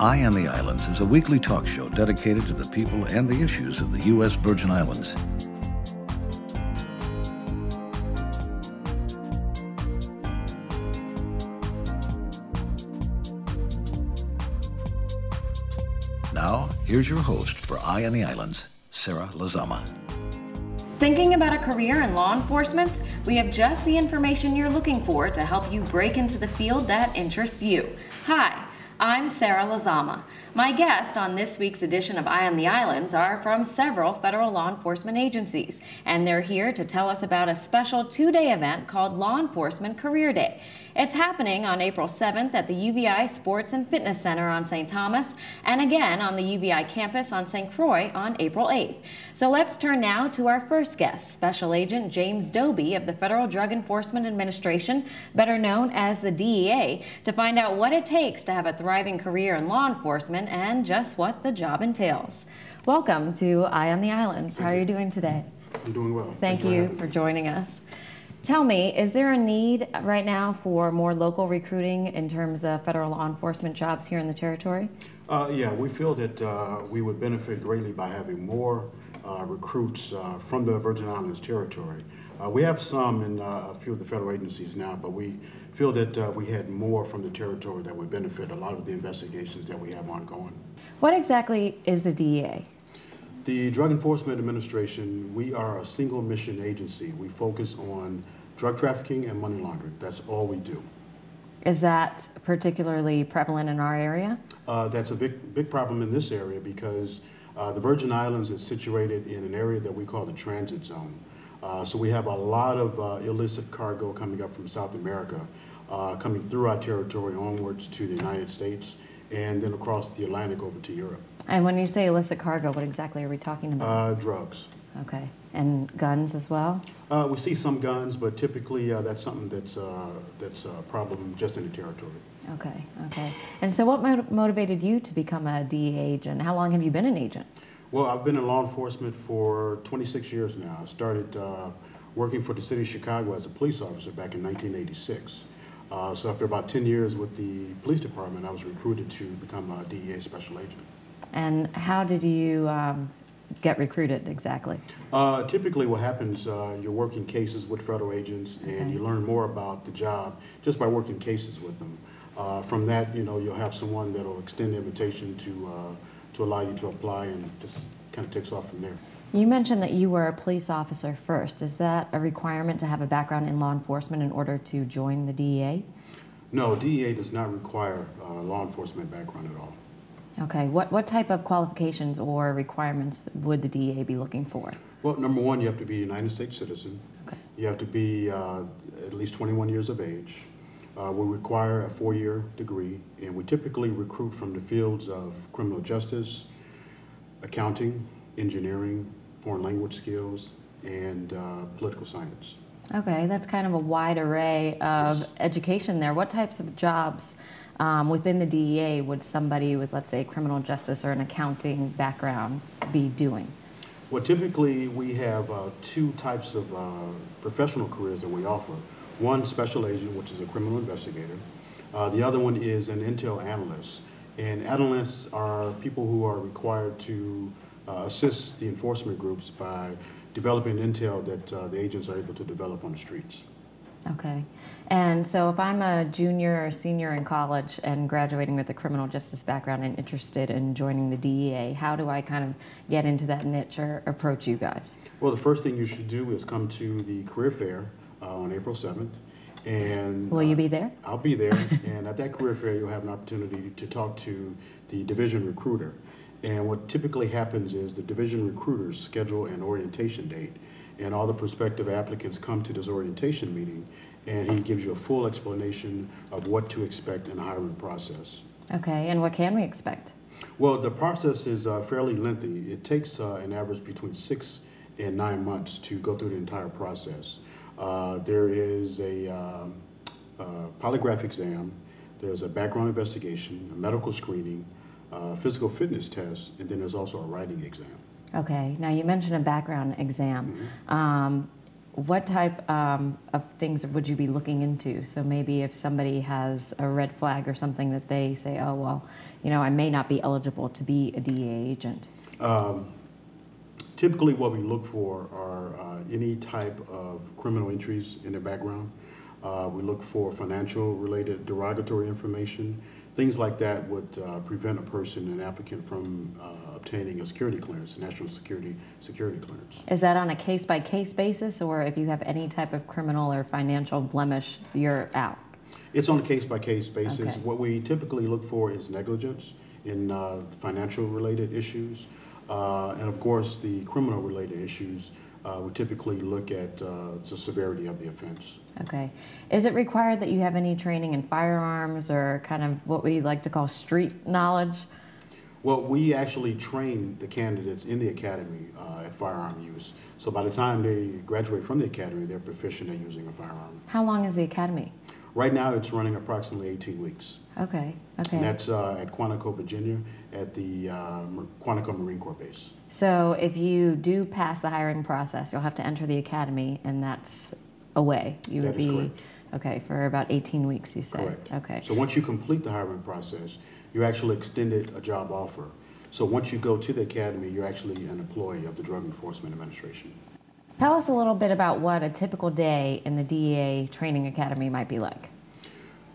Eye on the Islands is a weekly talk show dedicated to the people and the issues of the U.S. Virgin Islands. Now, here's your host for Eye on the Islands, Sarah Lazama. Thinking about a career in law enforcement? We have just the information you're looking for to help you break into the field that interests you. Hi, I'm Sarah Lazama. My guests on this week's edition of Eye on the Islands are from several federal law enforcement agencies, and they're here to tell us about a special two-day event called Law Enforcement Career Day. It's happening on April 7th at the UVI Sports and Fitness Center on St. Thomas, and again on the UVI campus on St. Croix on April 8th. So let's turn now to our first guest, Special Agent James Doby of the Federal Drug Enforcement Administration, better known as the DEA, to find out what it takes to have a thriving career in law enforcement and just what the job entails. Welcome to Eye on the Islands. How are you doing today? I'm doing well. Thank you for joining us. Tell me, is there a need right now for more local recruiting in terms of federal law enforcement jobs here in the territory? Yeah, we feel that we would benefit greatly by having more recruits from the Virgin Islands territory. We have some in a few of the federal agencies now, but we feel that we had more from the territory that would benefit a lot of the investigations that we have ongoing. What exactly is the DEA? The Drug Enforcement Administration, we are a single mission agency. We focus on drug trafficking and money laundering. That's all we do. Is that particularly prevalent in our area? That's a big problem in this area because the Virgin Islands is situated in an area that we call the transit zone. So we have a lot of illicit cargo coming up from South America, coming through our territory onwards to the United States, and then across the Atlantic over to Europe. And when you say illicit cargo, what exactly are we talking about? Drugs. Okay. And guns as well? We see some guns, but typically that's something that's a problem just in the territory. Okay, okay. And so what motivated you to become a DEA agent? How long have you been an agent? Well, I've been in law enforcement for 26 years now. I started working for the city of Chicago as a police officer back in 1986. So after about 10 years with the police department, I was recruited to become a DEA special agent. And how did you get recruited exactly? Typically what happens, you're working cases with federal agents and you learn more about the job just by working cases with them. From that, you'll have someone that'll extend the invitation to allow you to apply, and just kind of takes off from there. You mentioned that you were a police officer first. Is that a requirement to have a background in law enforcement in order to join the DEA? No, DEA does not require a law enforcement background at all. Okay, what type of qualifications or requirements would the DEA be looking for? Well, number one, you have to be a United States citizen. Okay. You have to be at least 21 years of age. We require a 4-year degree, and we typically recruit from the fields of criminal justice, accounting, engineering, foreign language skills, and political science. Okay, that's kind of a wide array of education there. What types of jobs within the DEA would somebody with, let's say, criminal justice or an accounting background be doing? Well, typically we have two types of professional careers that we offer. One, special agent, which is a criminal investigator. The other one is an intel analyst. And analysts are people who are required to assist the enforcement groups by developing intel that the agents are able to develop on the streets. Okay. And so if I'm a junior or senior in college and graduating with a criminal justice background and interested in joining the DEA, how do I kind of get into that niche or approach you guys? Well, the first thing you should do is come to the career fair on April 7th. And will you be there? I'll be there. And at that career fair, you'll have an opportunity to talk to the division recruiter. And what typically happens is the division recruiters schedule an orientation date, and all the prospective applicants come to this orientation meeting, and he gives you a full explanation of what to expect in the hiring process. Okay, and what can we expect? Well, the process is fairly lengthy. It takes an average between 6 and 9 months to go through the entire process. There is a polygraph exam, there's a background investigation, a medical screening, physical fitness test, and then there's also a writing exam. Okay, now you mentioned a background exam. What type of things would you be looking into? So maybe if somebody has a red flag or something that they say, oh, well, I may not be eligible to be a DEA agent. Typically what we look for are any type of criminal entries in their background. We look for financial related derogatory information. Things like that would prevent a person, an applicant, from obtaining a security clearance, a national security clearance. Is that on a case-by-case basis, or if you have any type of criminal or financial blemish, you're out? It's on a case-by-case basis. Okay. What we typically look for is negligence in financial related issues. And of course, the criminal related issues, we typically look at the severity of the offense. Okay. Is it required that you have any training in firearms or kind of what we like to call street knowledge? Well, we actually train the candidates in the academy at firearm use. So by the time they graduate from the academy, they're proficient at using a firearm. How long is the academy? Right now, it's running approximately 18 weeks. Okay. Okay. And that's at Quantico, Virginia, at the Quantico Marine Corps Base. So if you do pass the hiring process, you'll have to enter the academy, and that's away. You would That is be correct. okay for about 18 weeks. You said. Correct. Okay. So once you complete the hiring process, you're actually extended a job offer. So once you go to the academy, you're actually an employee of the Drug Enforcement Administration. Tell us a little bit about what a typical day in the DEA training academy might be like.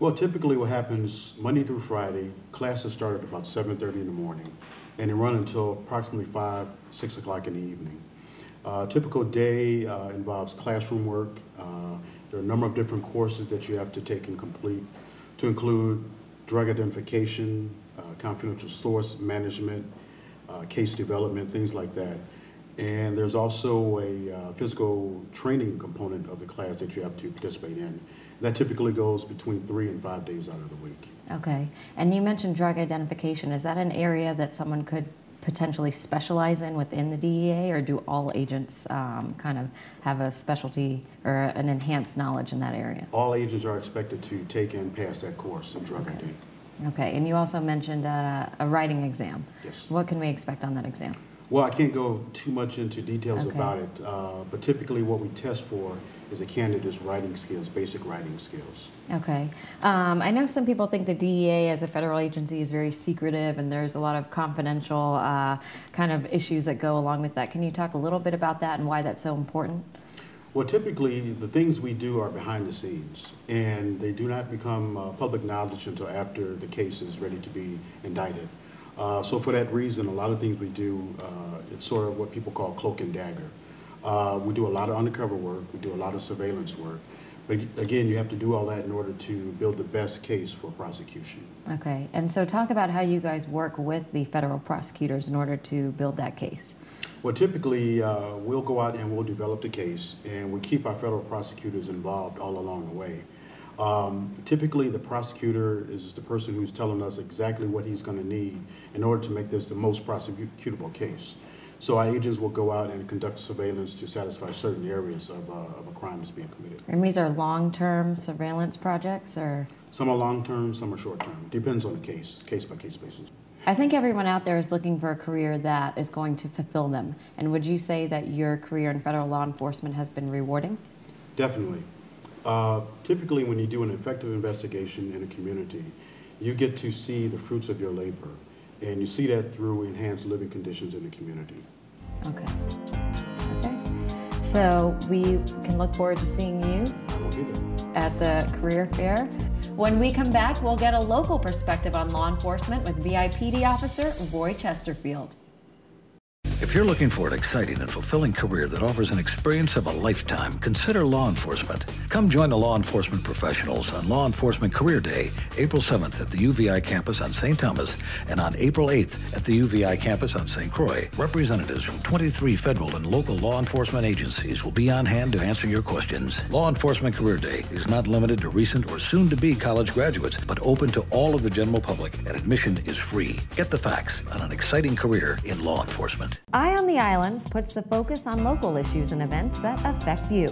Well, typically what happens Monday through Friday, classes start at about 7:30 in the morning, and they run until approximately 6 o'clock in the evening. Typical day involves classroom work. There are a number of different courses that you have to take and complete, to include drug identification, confidential source management, case development, things like that. And there's also a physical training component of the class that you have to participate in. That typically goes between 3 and 5 days out of the week. Okay. And you mentioned drug identification. Is that an area that someone could potentially specialize in within the DEA, or do all agents kind of have a specialty or an enhanced knowledge in that area? All agents are expected to take and pass that course of drug ID. Okay. And you also mentioned a writing exam. Yes. What can we expect on that exam? Well, I can't go too much into details Okay. about it, but typically what we test for is a candidate's writing skills, basic writing skills. Okay. I know some people think the DEA as a federal agency is very secretive, and there's a lot of confidential kind of issues that go along with that. Can you talk a little bit about that and why that's so important? Well, typically the things we do are behind the scenes, and they do not become public knowledge until after the case is ready to be indicted. So for that reason, a lot of things we do, it's sort of what people call cloak and dagger. We do a lot of undercover work, we do a lot of surveillance work, but again, you have to do all that in order to build the best case for prosecution. Okay, and so talk about how you guys work with the federal prosecutors in order to build that case. Well, typically, we'll go out and we'll develop the case, and we keep our federal prosecutors involved all along the way. Typically, the prosecutor is the person who's telling us exactly what he's going to need in order to make this the most prosecutable case. So our agents will go out and conduct surveillance to satisfy certain areas of a crime that's being committed. And these are long-term surveillance projects, or? Some are long-term, some are short-term. Depends on the case-by-case basis. I think everyone out there is looking for a career that is going to fulfill them. And would you say that your career in federal law enforcement has been rewarding? Definitely. Typically, when you do an effective investigation in a community, you get to see the fruits of your labor, and you see that through enhanced living conditions in the community. Okay. Okay. So we can look forward to seeing you I will be there. at the career fair. When we come back, we'll get a local perspective on law enforcement with VIPD officer Roy Chesterfield. If you're looking for an exciting and fulfilling career that offers an experience of a lifetime, consider law enforcement. Come join the law enforcement professionals on Law Enforcement Career Day, April 7th at the UVI campus on St. Thomas, and on April 8th at the UVI campus on St. Croix. Representatives from 23 federal and local law enforcement agencies will be on hand to answer your questions. Law Enforcement Career Day is not limited to recent or soon-to-be college graduates, but open to all of the general public, and admission is free. Get the facts on an exciting career in law enforcement. Eye on the Islands puts the focus on local issues and events that affect you.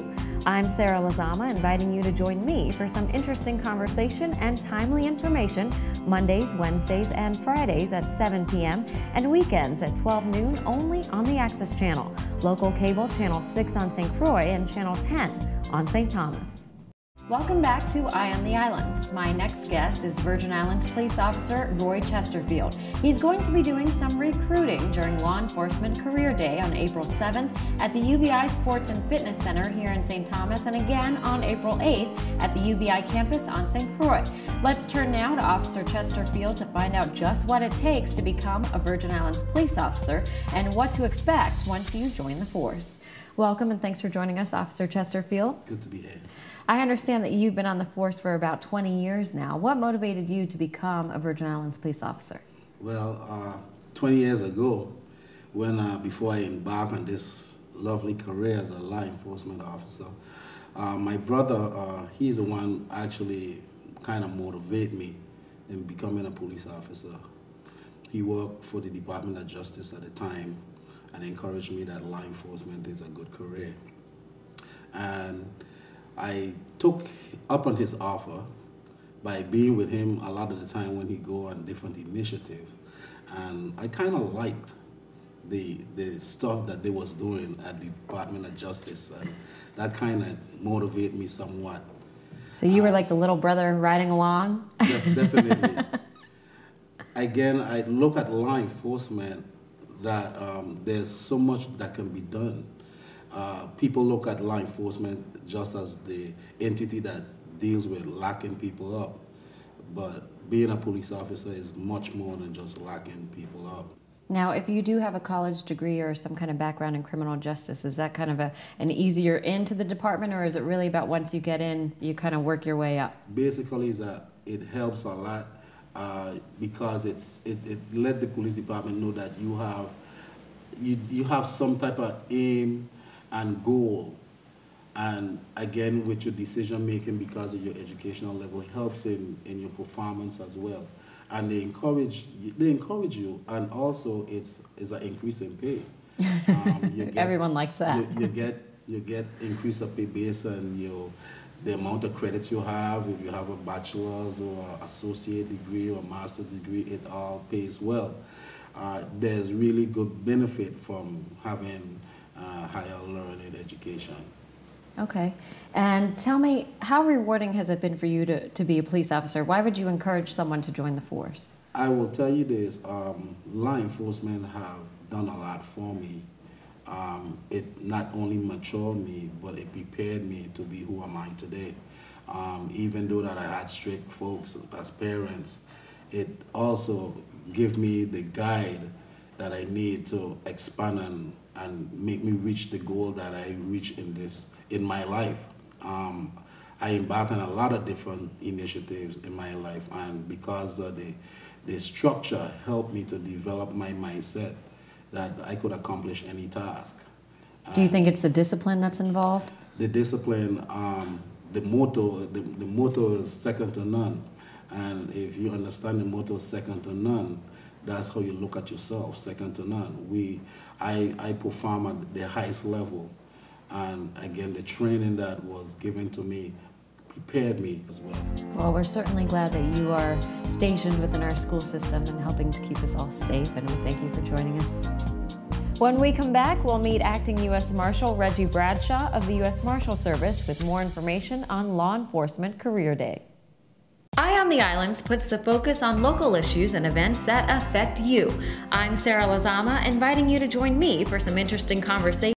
I'm Sarah Lazama, inviting you to join me for some interesting conversation and timely information Mondays, Wednesdays, and Fridays at 7 p.m. and weekends at 12 noon only on the Access Channel, local cable Channel 6 on St. Croix and Channel 10 on St. Thomas. Welcome back to Eye on the Islands. My next guest is Virgin Islands Police Officer Roy Chesterfield. He's going to be doing some recruiting during Law Enforcement Career Day on April 7th at the UVI Sports and Fitness Center here in St. Thomas, and again on April 8th at the UVI campus on St. Croix. Let's turn now to Officer Chesterfield to find out just what it takes to become a Virgin Islands police officer and what to expect once you join the force. Welcome and thanks for joining us, Officer Chesterfield. Good to be here. I understand that you've been on the force for about 20 years now. What motivated you to become a Virgin Islands police officer? Well, 20 years ago, when before I embarked on this lovely career as a law enforcement officer, my brother, he's the one actually kind of motivated me in becoming a police officer. He worked for the Department of Justice at the time and encouraged me that law enforcement is a good career. And I took up on his offer by being with him a lot of the time when he go on different initiatives. And I kind of liked the stuff that they was doing at the Department of Justice. And that kind of motivated me somewhat. So you were like the little brother riding along? Definitely. Again, I look at law enforcement that there's so much that can be done. People look at law enforcement just as the entity that deals with locking people up. But being a police officer is much more than just locking people up. Now, if you do have a college degree or some kind of background in criminal justice, is that kind of an easier into the department, or is it really about once you get in, you kind of work your way up? Basically, it helps a lot because it let the police department know that you have some type of aim and goal, and again with your decision making because of your educational level helps in your performance as well, and they encourage you, and also it's an increase in pay. Everyone likes that. You get increase of pay based on the amount of credits you have. If you have a bachelor's or associate degree or master's degree, it all pays well. There's really good benefit from having higher learning education. Okay. And tell me, how rewarding has it been for you to be a police officer? Why would you encourage someone to join the force? I will tell you this, law enforcement have done a lot for me. It not only matured me, but it prepared me to be who am I today. Even though that I had strict folks as parents, it also gave me the guide that I need to expand and make me reach the goal that I reach in my life. I embark on a lot of different initiatives in my life, and because the structure helped me to develop my mindset that I could accomplish any task. Do you think it's the discipline that's involved? The discipline, the motto is second to none. And if you understand the motto second to none, that's how you look at yourself, second to none. I perform at the highest level. And again, the training that was given to me prepared me as well. Well, we're certainly glad that you are stationed within our school system and helping to keep us all safe, and we thank you for joining us. When we come back, we'll meet Acting U.S. Marshal Reggie Bradshaw of the U.S. Marshal Service with more information on Law Enforcement Career Day. Eye on the Islands puts the focus on local issues and events that affect you. I'm Sarah Lazama, inviting you to join me for some interesting conversation